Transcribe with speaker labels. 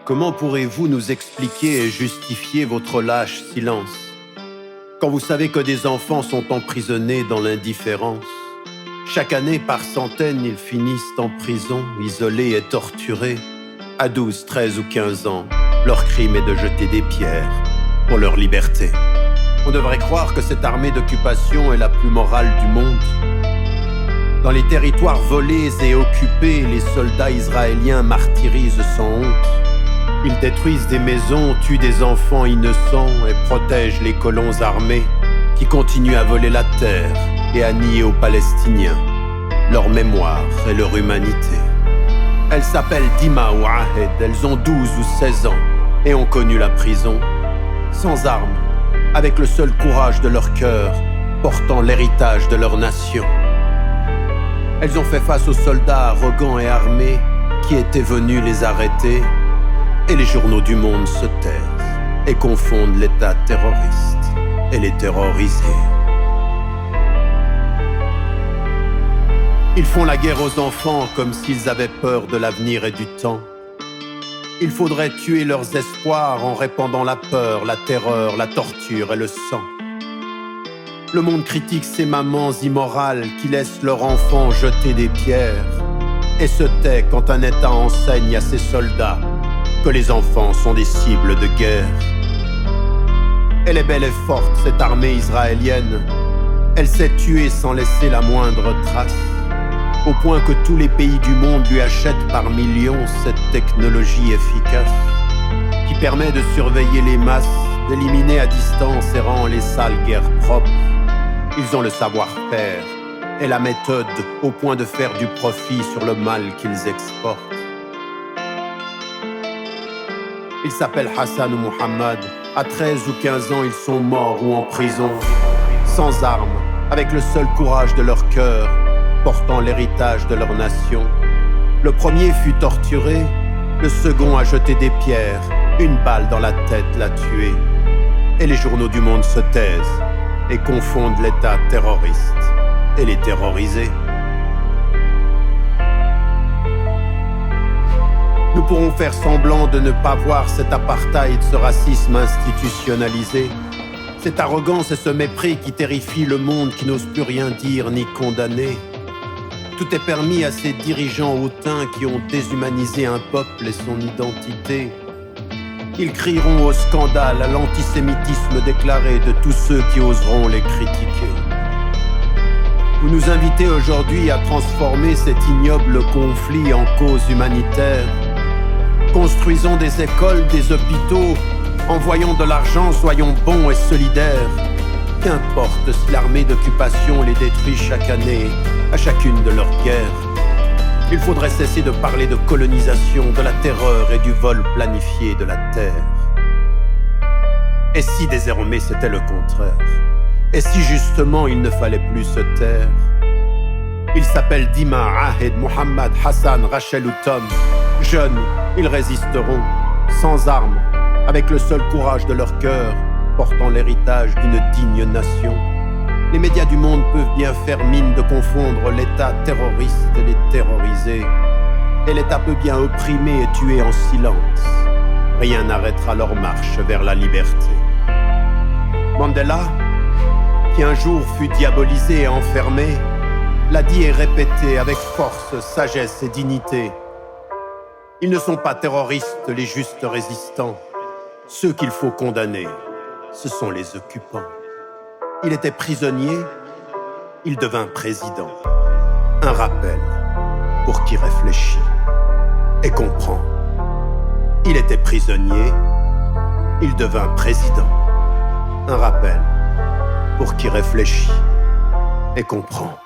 Speaker 1: Comment pourrez-vous nous expliquer et justifier votre lâche silence, quand vous savez que des enfants sont emprisonnés dans l'indifférence? Chaque année, par centaines, ils finissent en prison, isolés et torturés. À 12, 13 ou 15 ans, leur crime est de jeter des pierres pour leur liberté. On devrait croire que cette armée d'occupation est la plus morale du monde. Dans les territoires volés et occupés, les soldats israéliens martyrisent sans honte. Ils détruisent des maisons, tuent des enfants innocents et protègent les colons armés qui continuent à voler la terre et à nier aux Palestiniens leur mémoire et leur humanité. Elles s'appellent Dima ou Ahed, elles ont 12 ou 16 ans et ont connu la prison, sans armes, avec le seul courage de leur cœur, portant l'héritage de leur nation. Elles ont fait face aux soldats arrogants et armés qui étaient venus les arrêter, et les journaux du monde se taisent et confondent l'État terroriste et les terrorisés. Ils font la guerre aux enfants comme s'ils avaient peur de l'avenir et du temps. Il faudrait tuer leurs espoirs en répandant la peur, la terreur, la torture et le sang. Le monde critique ces mamans immorales qui laissent leurs enfants jeter des pierres et se tait quand un État enseigne à ses soldats que les enfants sont des cibles de guerre. Elle est belle et forte, cette armée israélienne. Elle sait tuer sans laisser la moindre trace, au point que tous les pays du monde lui achètent par millions cette technologie efficace qui permet de surveiller les masses, d'éliminer à distance et rend les sales guerres propres. Ils ont le savoir-faire et la méthode au point de faire du profit sur le mal qu'ils exportent. Ils s'appellent Hassan ou Mohammed. À 13 ou 15 ans, ils sont morts ou en prison, sans armes, avec le seul courage de leur cœur, portant l'héritage de leur nation. Le premier fut torturé, le second a jeté des pierres, une balle dans la tête l'a tué. Et les journaux du monde se taisent et confondent l'État terroriste et les terrorisés. Nous pourrons faire semblant de ne pas voir cet apartheid, ce racisme institutionnalisé, cette arrogance et ce mépris qui terrifient le monde qui n'ose plus rien dire ni condamner. Tout est permis à ces dirigeants hautains qui ont déshumanisé un peuple et son identité. Ils crieront au scandale, à l'antisémitisme déclaré de tous ceux qui oseront les critiquer. Vous nous invitez aujourd'hui à transformer cet ignoble conflit en cause humanitaire. Construisons des écoles, des hôpitaux, envoyons de l'argent, soyons bons et solidaires. Qu'importe si l'armée d'occupation les détruit chaque année, à chacune de leurs guerres. Il faudrait cesser de parler de colonisation, de la terreur et du vol planifié de la terre. Et si désormais c'était le contraire? Et si justement il ne fallait plus se taire? Ils s'appellent Dima, Ahed, Mohammed, Hassan, Rachel ou Tom. Jeunes, ils résisteront, sans armes, avec le seul courage de leur cœur, portant l'héritage d'une digne nation. Les médias du monde peuvent bien faire mine de confondre l'État terroriste et les terrorisés. Et l'État peut bien opprimer et tuer en silence. Rien n'arrêtera leur marche vers la liberté. Mandela, qui un jour fut diabolisé et enfermé, l'a dit et répété avec force, sagesse et dignité. Ils ne sont pas terroristes, les justes résistants. Ceux qu'il faut condamner, ce sont les occupants. Il était prisonnier, il devint président. Un rappel pour qui réfléchit et comprend. Il était prisonnier, il devint président. Un rappel pour qui réfléchit et comprend.